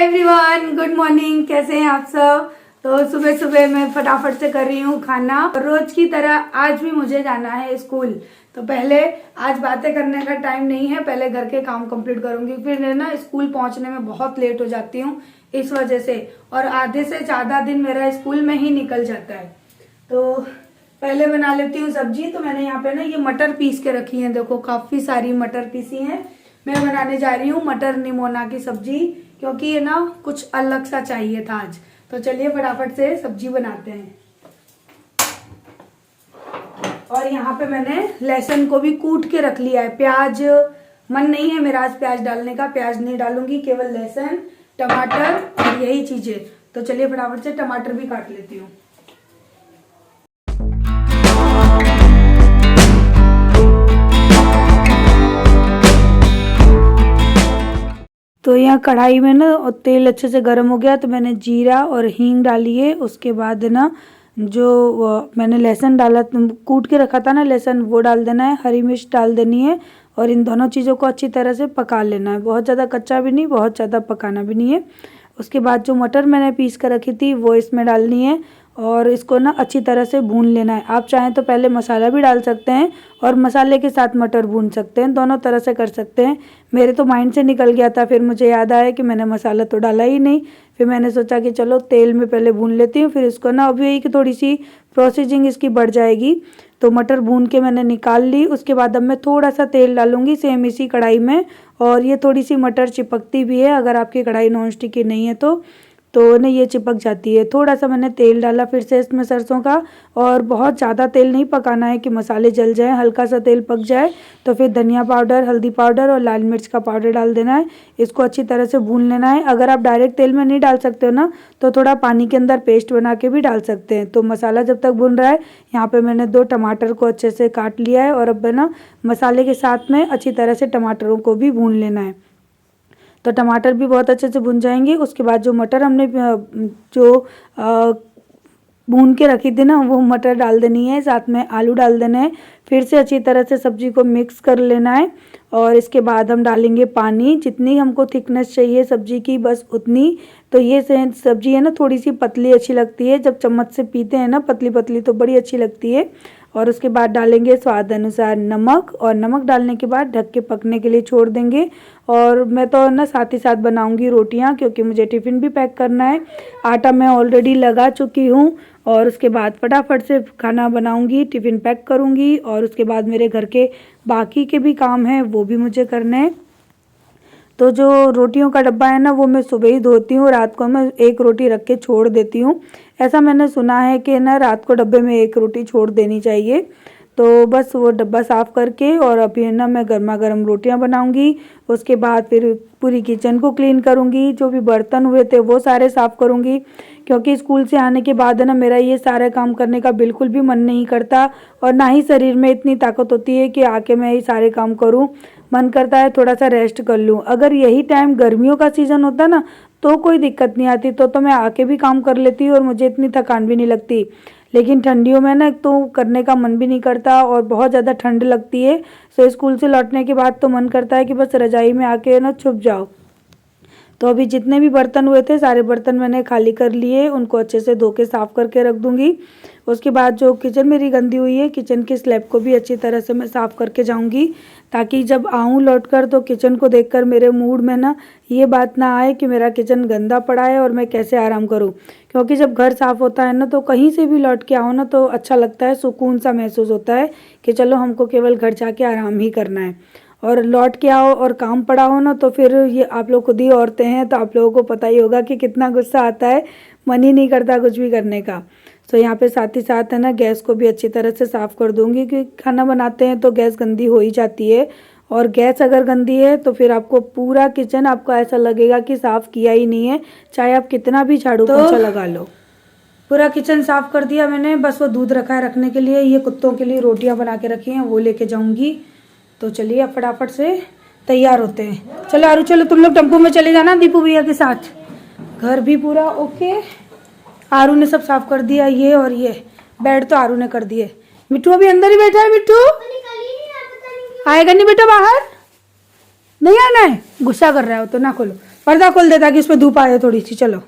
Everyone, good morning. कैसे हैं आप सब। तो सुबह सुबह मैं फटाफट से कर रही हूँ खाना। रोज की तरह आज भी मुझे जाना है स्कूल। तो पहले आज बातें करने का टाइम नहीं है, पहले घर के काम कंप्लीट करूंगी। फिर ना स्कूल पहुंचने में बहुत लेट हो जाती हूँ इस वजह से, और आधे से ज्यादा दिन मेरा स्कूल में ही निकल जाता है। तो पहले बना लेती हूँ सब्जी। तो मैंने यहाँ पे ना ये मटर पीस के रखी है, देखो काफी सारी मटर पीसी हैं। मैं बनाने जा रही हूँ मटर निमोना की सब्जी, क्योंकि ये ना कुछ अलग सा चाहिए था आज। तो चलिए फटाफट से सब्जी बनाते हैं। और यहाँ पे मैंने लहसुन को भी कूट के रख लिया है। प्याज मन नहीं है मेरा आज प्याज डालने का, प्याज नहीं डालूंगी, केवल लहसुन टमाटर और यही चीजें। तो चलिए फटाफट से टमाटर भी काट लेती हूँ। तो यहाँ कढ़ाई में ना तेल अच्छे से गर्म हो गया, तो मैंने जीरा और हींग डाली है। उसके बाद ना जो मैंने लहसुन डाला, कूट के रखा था ना लहसुन, वो डाल देना है। हरी मिर्च डाल देनी है और इन दोनों चीज़ों को अच्छी तरह से पका लेना है। बहुत ज़्यादा कच्चा भी नहीं, बहुत ज़्यादा पकाना भी नहीं है। उसके बाद जो मटर मैंने पीस कर रखी थी वो इसमें डालनी है और इसको ना अच्छी तरह से भून लेना है। आप चाहें तो पहले मसाला भी डाल सकते हैं और मसाले के साथ मटर भून सकते हैं, दोनों तरह से कर सकते हैं। मेरे तो माइंड से निकल गया था, फिर मुझे याद आया कि मैंने मसाला तो डाला ही नहीं। फिर मैंने सोचा कि चलो तेल में पहले भून लेती हूँ, फिर इसको ना अभी कि थोड़ी सी प्रोसेसिंग इसकी बढ़ जाएगी। तो मटर भून के मैंने निकाल ली। उसके बाद अब मैं थोड़ा सा तेल डालूंगी सेम इसी कढ़ाई में। और ये थोड़ी सी मटर चिपकती भी है, अगर आपकी कढ़ाई नॉन स्टिक की नहीं है तो ना ये चिपक जाती है। थोड़ा सा मैंने तेल डाला फिर से इसमें सरसों का, और बहुत ज़्यादा तेल नहीं पकाना है कि मसाले जल जाए, हल्का सा तेल पक जाए तो फिर धनिया पाउडर, हल्दी पाउडर और लाल मिर्च का पाउडर डाल देना है। इसको अच्छी तरह से भून लेना है। अगर आप डायरेक्ट तेल में नहीं डाल सकते हो ना, तो थोड़ा पानी के अंदर पेस्ट बना के भी डाल सकते हैं। तो मसाला जब तक भून रहा है, यहाँ पर मैंने 2 टमाटर को अच्छे से काट लिया है और अब ना मसाले के साथ में अच्छी तरह से टमाटरों को भी भून लेना है। तो टमाटर भी बहुत अच्छे से भुन जाएंगे। उसके बाद जो मटर हमने जो भून के रखी थी ना, वो मटर डाल देनी है, साथ में आलू डाल देना है। फिर से अच्छी तरह से सब्जी को मिक्स कर लेना है और इसके बाद हम डालेंगे पानी। जितनी हमको थिकनेस चाहिए सब्जी की बस उतनी। तो ये सब्जी है ना थोड़ी सी पतली अच्छी लगती है, जब चम्मच से पीते हैं ना पतली पतली तो बड़ी अच्छी लगती है। और उसके बाद डालेंगे स्वाद अनुसार नमक, और नमक डालने के बाद ढक के पकने के लिए छोड़ देंगे। और मैं तो ना साथ ही साथ बनाऊंगी रोटियां, क्योंकि मुझे टिफ़िन भी पैक करना है। आटा मैं ऑलरेडी लगा चुकी हूँ और उसके बाद फटाफट से खाना बनाऊंगी, टिफ़िन पैक करूंगी और उसके बाद मेरे घर के बाकी के भी काम हैं वो भी मुझे करने हैं। तो जो रोटियों का डब्बा है ना, वो मैं सुबह ही धोती हूँ, रात को मैं 1 रोटी रख के छोड़ देती हूँ। ऐसा मैंने सुना है कि ना रात को डब्बे में 1 रोटी छोड़ देनी चाहिए। तो बस वो डब्बा साफ़ करके और अभी है ना मैं गर्मा गर्म रोटियां बनाऊंगी। उसके बाद फिर पूरी किचन को क्लीन करूंगी, जो भी बर्तन हुए थे वो सारे साफ़ करूंगी, क्योंकि स्कूल से आने के बाद है ना मेरा ये सारे काम करने का बिल्कुल भी मन नहीं करता और ना ही शरीर में इतनी ताकत होती है कि आके मैं ये सारे काम करूँ। मन करता है थोड़ा सा रेस्ट कर लूँ। अगर यही टाइम गर्मियों का सीज़न होता ना तो कोई दिक्कत नहीं आती, तो मैं आके भी काम कर लेती और मुझे इतनी थकान भी नहीं लगती। लेकिन ठंडियों में ना तो करने का मन भी नहीं करता और बहुत ज़्यादा ठंड लगती है। सो स्कूल से लौटने के बाद तो मन करता है कि बस रजाई में आके ना छुप जाओ। तो अभी जितने भी बर्तन हुए थे सारे बर्तन मैंने खाली कर लिए, उनको अच्छे से धो के साफ़ करके रख दूँगी। उसके बाद जो किचन मेरी गंदी हुई है, किचन की स्लैब को भी अच्छी तरह से मैं साफ़ करके जाऊँगी, ताकि जब आऊँ लौट कर तो किचन को देखकर मेरे मूड में ना ये बात ना आए कि मेरा किचन गंदा पड़ा है और मैं कैसे आराम करूँ। क्योंकि जब घर साफ़ होता है ना तो कहीं से भी लौट के आओ ना तो अच्छा लगता है, सुकून सा महसूस होता है कि चलो हमको केवल घर जाके आराम ही करना है। और लौट के आओ और काम पड़ा हो ना तो फिर ये आप लोग खुद ही औरतें हैं तो आप लोगों को पता ही होगा कि कितना गुस्सा आता है, मन ही नहीं करता कुछ भी करने का। तो यहाँ पे साथ ही साथ है ना गैस को भी अच्छी तरह से साफ़ कर दूँगी, क्योंकि खाना बनाते हैं तो गैस गंदी हो ही जाती है। और गैस अगर गंदी है तो फिर आपको पूरा किचन आपको ऐसा लगेगा कि साफ़ किया ही नहीं है, चाहे आप कितना भी झाड़ू पोछा लगा लो। पूरा किचन साफ़ कर दिया मैंने, बस वो दूध रखा है रखने के लिए। ये कुत्तों के लिए रोटियां बना के रखी हैं, वो लेके जाऊंगी। तो चलिए अब फटाफट से तैयार होते हैं। चलो आरू, चलो तुम लोग टेम्पो में चले जाना दीपू भैया के साथ। घर भी पूरा ओके, आरू ने सब साफ कर दिया। ये और ये बेड तो आरू ने कर दिए। मिट्टू अभी अंदर ही बैठा है। मिट्टू आएगा नहीं बेटा, बाहर नहीं आना है, गुस्सा कर रहा है तो ना खोलो। पर्दा खोल दे ताकि उस पर धूप आए थोड़ी सी। चलो,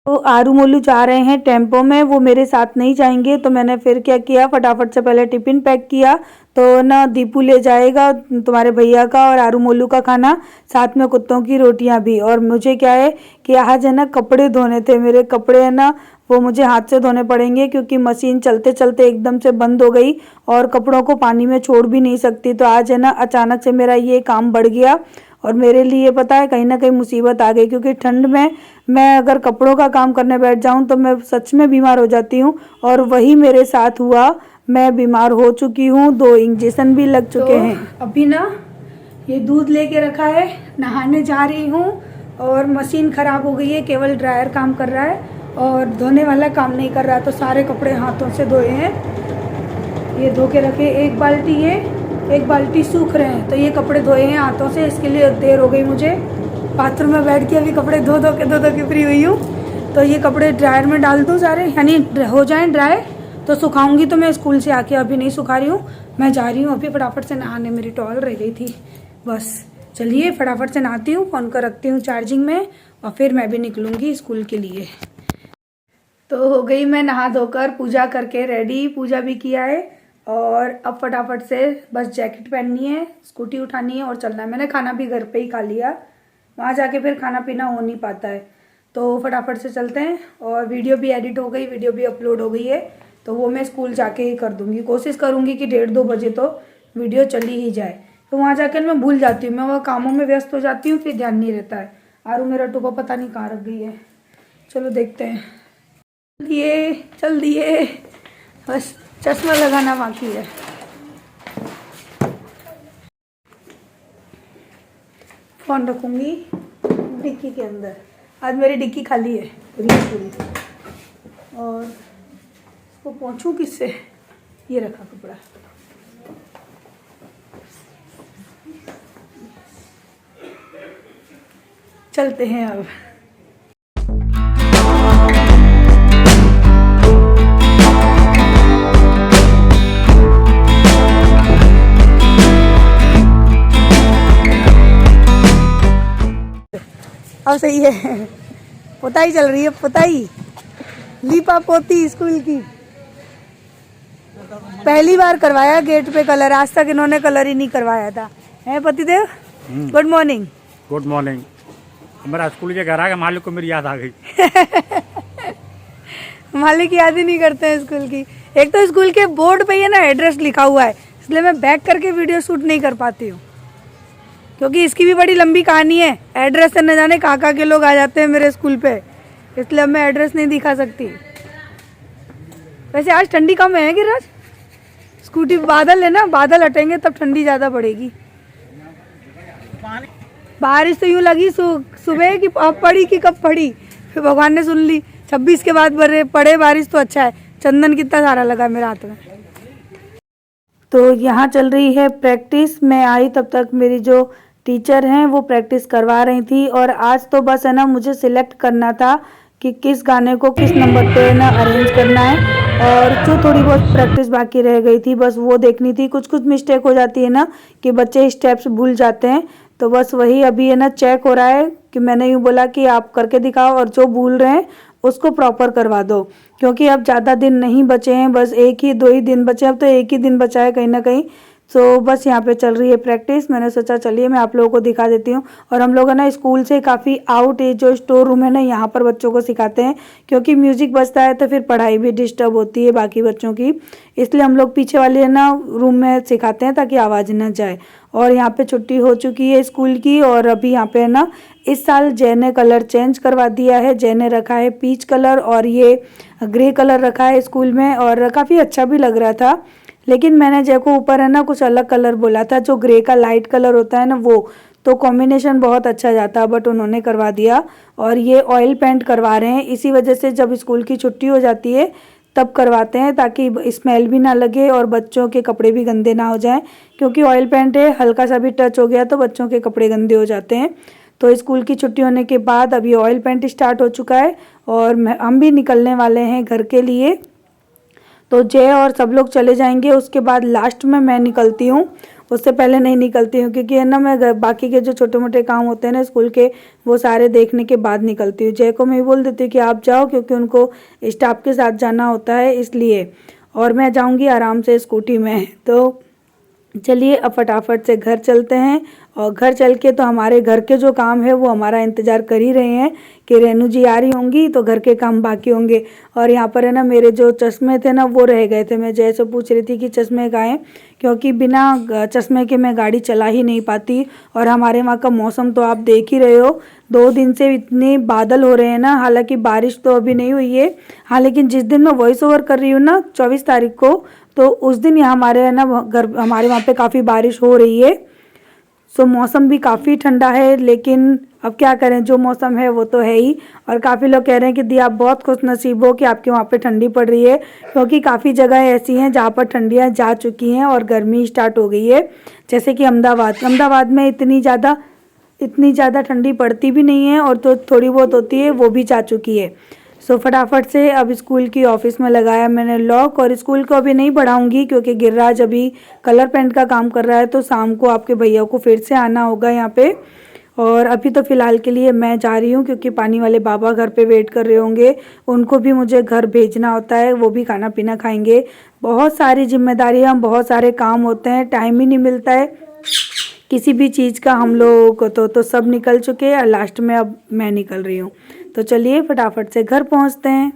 तो आरू मोलू जा रहे हैं टेम्पो में, वो मेरे साथ नहीं जाएंगे। तो मैंने फिर क्या किया, फटाफट से पहले टिफ़िन पैक किया। तो ना दीपू ले जाएगा तुम्हारे भैया का और आरू मोलू का खाना, साथ में कुत्तों की रोटियां भी। और मुझे क्या है कि आज है ना कपड़े धोने थे, मेरे कपड़े है ना वो मुझे हाथ से धोने पड़ेंगे, क्योंकि मशीन चलते चलते एकदम से बंद हो गई और कपड़ों को पानी में छोड़ भी नहीं सकती। तो आज है ना अचानक से मेरा ये काम बढ़ गया और मेरे लिए पता है कहीं ना कहीं मुसीबत आ गई, क्योंकि ठंड में मैं अगर कपड़ों का काम करने बैठ जाऊं तो मैं सच में बीमार हो जाती हूं। और वही मेरे साथ हुआ, मैं बीमार हो चुकी हूं, 2 इंजेक्शन भी लग चुके हैं। अभी ना ये दूध लेके रखा है, नहाने जा रही हूँ। और मशीन ख़राब हो गई है, केवल ड्रायर काम कर रहा है और धोने वाला काम नहीं कर रहा। तो सारे कपड़े हाथों से धोए हैं, ये धो के रखे। एक बाल्टी है, एक बाल्टी सूख रहे हैं। तो ये कपड़े धोए हैं हाथों से, इसके लिए देर हो गई मुझे। बाथरूम में बैठ के अभी कपड़े धो धो के फ्री हुई हूँ। तो ये कपड़े ड्रायर में डाल दूँ सारे, यानी हो जाएं ड्राई, तो सुखाऊंगी। तो मैं स्कूल से आके अभी नहीं सुखा रही हूँ, मैं जा रही हूँ अभी फटाफट से नहाने, मेरी टॉल रह गई थी। बस चलिए फटाफट से नहाती हूँ, फ़ोन को रखती हूँ चार्जिंग में और फिर मैं भी निकलूँगी स्कूल के लिए। तो हो गई मैं नहा धोकर पूजा करके रेडी, पूजा भी किया है। और अब फटाफट से बस जैकेट पहननी है, स्कूटी उठानी है और चलना है। मैंने खाना भी घर पे ही खा लिया, वहाँ जाके फिर खाना पीना हो नहीं पाता है। तो फटाफट से चलते हैं। और वीडियो भी एडिट हो गई, वीडियो भी अपलोड हो गई है, तो वो मैं स्कूल जाके ही कर दूँगी। कोशिश करूँगी कि 1:30-2 बजे तो वीडियो चली ही जाए। तो वहाँ जाकर मैं भूल जाती हूँ, मैं वह कामों में व्यस्त हो जाती हूँ, फिर ध्यान नहीं रहता है। आरू मेरा टुको पता नहीं कहाँ रख गई है, चलो देखते हैं। चल दिए, बस चश्मा लगाना बाकी है। फ़ोन रखूँगी डिक्की के अंदर, आज मेरी डिक्की खाली है पूरी। और इसको पोंछूँ किससे, ये रखा कपड़ा। चलते हैं अब। अब सही है, पोताई चल रही है, पोताई लीपा पोती स्कूल की। पहली बार करवाया गेट पे कलर, आज तक इन्होंने कलर ही नहीं करवाया था। है पतिदेव, गुड मॉर्निंग। Good morning. हमारा स्कूल के घर आके मालिक को मेरी याद आ गई। मालिक याद ही नहीं करते हैं स्कूल की। एक तो स्कूल के बोर्ड पे है ना एड्रेस लिखा हुआ है, इसलिए मैं बैक करके वीडियो शूट नहीं कर पाती हूँ, क्योंकि इसकी भी बड़ी लंबी कहानी है। एड्रेस से न जाने कहाँ के लोग आ जाते हैं मेरे स्कूल पे, इसलिए अब मैं एड्रेस नहीं दिखा सकती। वैसे आज ठंडी कम है गिरिराज, स्कूटी बादल है ना, बादल हटेंगे तब ठंडी ज़्यादा बढ़ेगी। बारिश तो यूँ लगी सुबह की अब पड़ी कि कब पड़ी, फिर भगवान ने सुन ली। 26 के बाद पड़े बारिश तो अच्छा है। चंदन कितना सारा लगा मेरे हाथ में। तो यहाँ चल रही है प्रैक्टिस। मैं आई तब तक मेरी जो टीचर हैं वो प्रैक्टिस करवा रही थी। और आज तो बस है ना मुझे सिलेक्ट करना था कि किस गाने को किस नंबर पे ना अरेंज करना है। और जो थोड़ी बहुत प्रैक्टिस बाकी रह गई थी बस वो देखनी थी। कुछ मिस्टेक हो जाती है ना कि बच्चे स्टेप्स भूल जाते हैं, तो बस वही अभी है ना चेक हो रहा है कि मैंने यूँ बोला कि आप करके दिखाओ और जो भूल रहे हैं उसको प्रॉपर करवा दो, क्योंकि अब ज़्यादा दिन नहीं बचे हैं, बस 1-2 ही दिन बचे। अब तो 1 ही दिन बचा है कहीं ना कहीं। तो बस यहाँ पे चल रही है प्रैक्टिस। मैंने सोचा चलिए मैं आप लोगों को दिखा देती हूँ। और हम लोग है ना स्कूल से काफ़ी आउट है, जो स्टोर रूम है ना यहाँ पर बच्चों को सिखाते हैं, क्योंकि म्यूज़िक बजता है तो फिर पढ़ाई भी डिस्टर्ब होती है बाकी बच्चों की, इसलिए हम लोग पीछे वाले है ना रूम में सिखाते हैं ताकि आवाज़ ना जाए। और यहाँ पे छुट्टी हो चुकी है स्कूल की। और अभी यहाँ पे है ना इस साल जय ने कलर चेंज करवा दिया है। जय ने रखा है पीच कलर और ये ग्रे कलर रखा है स्कूल में, और काफ़ी अच्छा भी लग रहा था। लेकिन मैंने जय को ऊपर है ना कुछ अलग कलर बोला था, जो ग्रे का लाइट कलर होता है ना वो, तो कॉम्बिनेशन बहुत अच्छा जाता, बट उन्होंने करवा दिया। और ये ऑयल पेंट करवा रहे हैं, इसी वजह से जब स्कूल की छुट्टी हो जाती है तब करवाते हैं, ताकि स्मेल भी ना लगे और बच्चों के कपड़े भी गंदे ना हो जाएं, क्योंकि ऑयल पेंट है, हल्का सा भी टच हो गया तो बच्चों के कपड़े गंदे हो जाते हैं। तो स्कूल की छुट्टी होने के बाद अभी ऑयल पेंट स्टार्ट हो चुका है और हम भी निकलने वाले हैं घर के लिए। तो जय और सब लोग चले जाएंगे, उसके बाद लास्ट में मैं निकलती हूँ। उससे पहले नहीं निकलती हूँ, क्योंकि है ना मैं बाकी के जो छोटे मोटे काम होते हैं ना स्कूल के, वो सारे देखने के बाद निकलती हूँ। जय को मैं बोल देती हूँ कि आप जाओ, क्योंकि उनको स्टाफ के साथ जाना होता है इसलिए, और मैं जाऊँगी आराम से स्कूटी में। तो चलिए अब फटाफट से घर चलते हैं, और घर चल के तो हमारे घर के जो काम है वो हमारा इंतज़ार कर ही रहे हैं कि रेनू जी आ रही होंगी तो घर के काम बाकी होंगे। और यहाँ पर है ना मेरे जो चश्मे थे ना वो रह गए थे, मैं जैसे पूछ रही थी कि चश्मे कहाँ हैं, क्योंकि बिना चश्मे के मैं गाड़ी चला ही नहीं पाती। और हमारे वहाँ का मौसम तो आप देख ही रहे हो, 2 दिन से इतने बादल हो रहे हैं ना, हालांकि बारिश तो अभी नहीं हुई है। हाँ, लेकिन जिस दिन मैं वॉइस ओवर कर रही हूँ ना 24 तारीख को, तो उस दिन यहाँ हमारे है ना हमारे वहाँ पे काफ़ी बारिश हो रही है। सो मौसम भी काफ़ी ठंडा है, लेकिन अब क्या करें, जो मौसम है वो तो है ही। और काफ़ी लोग कह रहे हैं कि दी आप बहुत खुश नसीब हो कि आपके वहाँ पे ठंडी पड़ रही है, क्योंकि काफ़ी जगह ऐसी हैं जहाँ पर ठंडियाँ जा चुकी हैं और गर्मी स्टार्ट हो गई है। जैसे कि अहमदाबाद में इतनी ज़्यादा ठंडी पड़ती भी नहीं है, और तो थोड़ी बहुत होती है वो भी जा चुकी है। सो फटाफट से अब स्कूल की ऑफिस में लगाया मैंने लॉक, और स्कूल को अभी नहीं बढ़ाऊंगी क्योंकि गिरिराज अभी कलर पेंट का काम कर रहा है, तो शाम को आपके भैया को फिर से आना होगा यहाँ पे। और अभी तो फ़िलहाल के लिए मैं जा रही हूँ, क्योंकि पानी वाले बाबा घर पे वेट कर रहे होंगे, उनको भी मुझे घर भेजना होता है, वो भी खाना पीना खाएंगे। बहुत सारी जिम्मेदारियाँ, बहुत सारे काम होते हैं, टाइम ही नहीं मिलता है किसी भी चीज़ का हम लोगों को। तो सब निकल चुके हैं, और लास्ट में अब मैं निकल रही हूँ। तो चलिए फटाफट से घर पहुँचते हैं।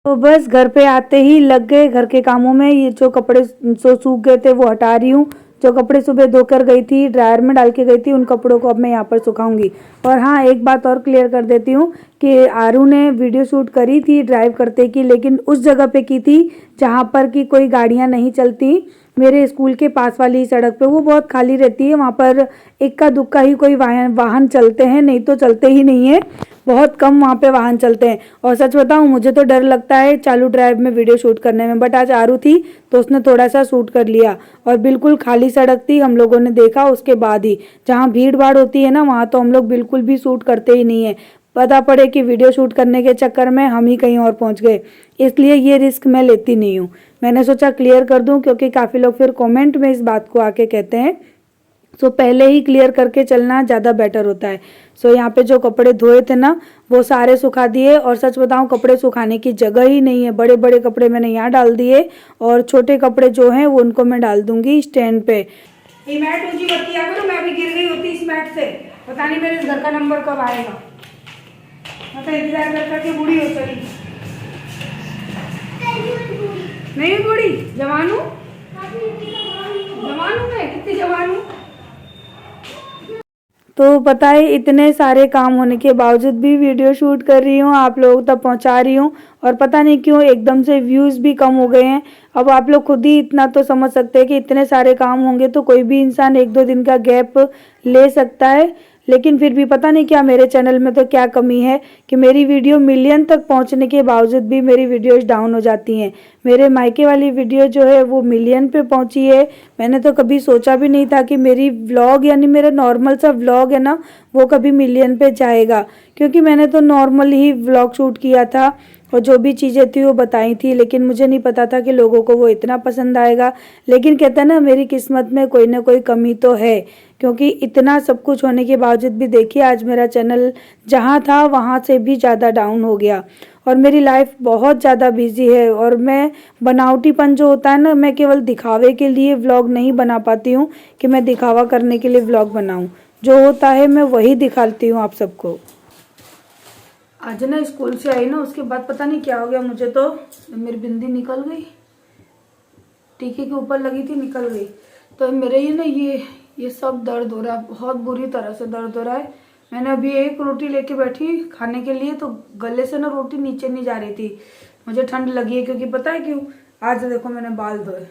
तो बस घर पे आते ही लग गए घर के कामों में। ये जो कपड़े जो सूख गए थे वो हटा रही हूँ। जो कपड़े सुबह धोकर गई थी, ड्रायर में डाल के गई थी, उन कपड़ों को अब मैं यहाँ पर सुखाऊंगी। और हाँ, एक बात और क्लियर कर देती हूँ कि आरू ने वीडियो शूट करी थी ड्राइव करते की, लेकिन उस जगह पे की थी जहाँ पर कि कोई गाड़ियाँ नहीं चलती। मेरे स्कूल के पास वाली सड़क पे वो बहुत खाली रहती है, वहाँ पर इक्का दुक्का ही कोई वाहन चलते हैं, नहीं तो चलते ही नहीं है, बहुत कम वहाँ पे वाहन चलते हैं। और सच बताऊँ, मुझे तो डर लगता है चालू ड्राइव में वीडियो शूट करने में, बट आज आरू थी तो उसने थोड़ा सा शूट कर लिया। और बिल्कुल खाली सड़क थी, हम लोगों ने देखा उसके बाद ही। जहाँ भीड़ भाड़ होती है ना, वहाँ तो हम लोग बिल्कुल भी शूट करते ही नहीं है, पता पड़े कि वीडियो शूट करने के चक्कर में हम ही कहीं और पहुँच गए, इसलिए ये रिस्क मैं लेती नहीं हूँ। मैंने सोचा क्लियर कर दूँ, क्योंकि काफ़ी लोग फिर कमेंट में इस बात को आके कहते हैं। सो पहले ही क्लियर करके चलना ज़्यादा बेटर होता है। सो यहाँ पे जो कपड़े धोए थे ना वो सारे सुखा दिए, और सच बताऊँ कपड़े सुखाने की जगह ही नहीं है। बड़े बड़े कपड़े मैंने यहाँ डाल दिए, और छोटे कपड़े जो हैं वो उनको मैं डाल दूंगी स्टैंड पे। ये मैट ऊंची मत किया करो, मैं भी गिर गई होती इस मैट से, पता नहीं मेरे घर का नंबर कब आएगा। मतलब इंतजार कर करके बूढ़ी हो चली। नहीं बूढ़ी, जवान हूँ, जवान हूँ मैं, कितनी जवान हूँ। तो पता है इतने सारे काम होने के बावजूद भी वीडियो शूट कर रही हूँ, आप लोगों तक पहुँचा रही हूँ, और पता नहीं क्यों एकदम से व्यूज़ भी कम हो गए हैं। अब आप लोग खुद ही इतना तो समझ सकते हैं कि इतने सारे काम होंगे तो कोई भी इंसान 1-2 दिन का गैप ले सकता है, लेकिन फिर भी पता नहीं क्या मेरे चैनल में तो क्या कमी है कि मेरी वीडियो मिलियन तक पहुंचने के बावजूद भी मेरी वीडियोस डाउन हो जाती हैं। मेरे मायके वाली वीडियो जो है वो मिलियन पे पहुंची है। मैंने तो कभी सोचा भी नहीं था कि मेरी व्लॉग, यानी मेरा नॉर्मल सा व्लॉग है ना, वो कभी मिलियन पे जाएगा, क्योंकि मैंने तो नॉर्मल ही व्लॉग शूट किया था और जो भी चीज़ें थी वो बताई थी, लेकिन मुझे नहीं पता था कि लोगों को वो इतना पसंद आएगा। लेकिन कहते हैं ना, मेरी किस्मत में कोई ना कोई कमी तो है, क्योंकि इतना सब कुछ होने के बावजूद भी देखिए आज मेरा चैनल जहाँ था वहाँ से भी ज़्यादा डाउन हो गया। और मेरी लाइफ बहुत ज़्यादा बिजी है, और मैं बनावटीपन जो होता है ना, मैं केवल दिखावे के लिए व्लॉग नहीं बना पाती हूँ कि मैं दिखावा करने के लिए व्लॉग बनाऊँ। जो होता है मैं वही दिखाती हूँ आप सबको। आज ना स्कूल से आई ना, उसके बाद पता नहीं क्या हो गया मुझे, तो मेरी बिंदी निकल गई, टीके के ऊपर लगी थी, निकल गई। तो मेरे ये ना ये सब दर्द हो रहा है, बहुत बुरी तरह से दर्द हो रहा है। मैंने अभी एक रोटी लेके बैठी खाने के लिए, तो गले से ना रोटी नीचे नहीं जा रही थी। मुझे ठंड लगी है, क्योंकि पता है क्यों, आज देखो मैंने बाल धोए,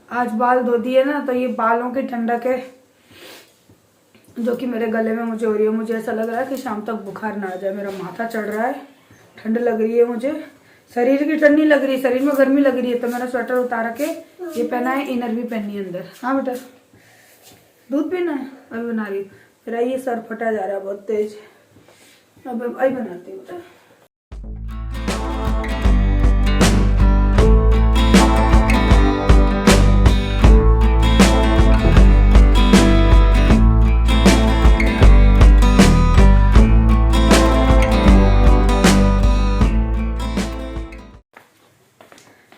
आज बाल धो दिए ना, तो ये बालों की ठंडक है जो कि मेरे गले में मुझे हो रही है। मुझे ऐसा लग रहा है कि शाम तक बुखार ना आ जाए। मेरा माथा चढ़ रहा है, ठंड लग रही है मुझे, शरीर की ठंड नहीं लग रही, शरीर में गर्मी लग रही है। तो मैंने स्वेटर उतार के ये पहना है, इनर भी पहनी है अंदर। हाँ बेटा, दूध पीना है? अभी बना रही हूँ। मेरा ये सर फटा जा रहा है बहुत तेज, अब अभी बनाती हूँ बेटा।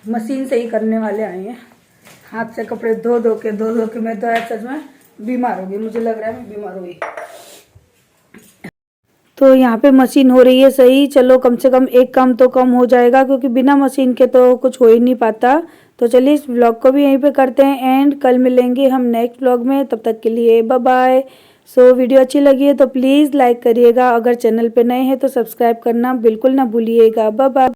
मशीन से ही करने वाले आए हैं, हाथ से कपड़े धो धो के मैं तो सच में बीमार हो गई। मुझे लग रहा है मैं बीमार हो गई। तो यहाँ पे मशीन हो रही है सही। चलो कम से कम एक काम तो कम हो जाएगा, क्योंकि बिना मशीन के तो कुछ हो ही नहीं पाता। तो चलिए इस व्लॉग को भी यहीं पे करते हैं एंड कल मिलेंगे हम नेक्स्ट व्लॉग में। तब तक के लिए बाय बाय। सो वीडियो अच्छी लगी है तो प्लीज़ लाइक करिएगा, अगर चैनल पे नए हैं तो सब्सक्राइब करना बिल्कुल ना भूलिएगा। Bye bye.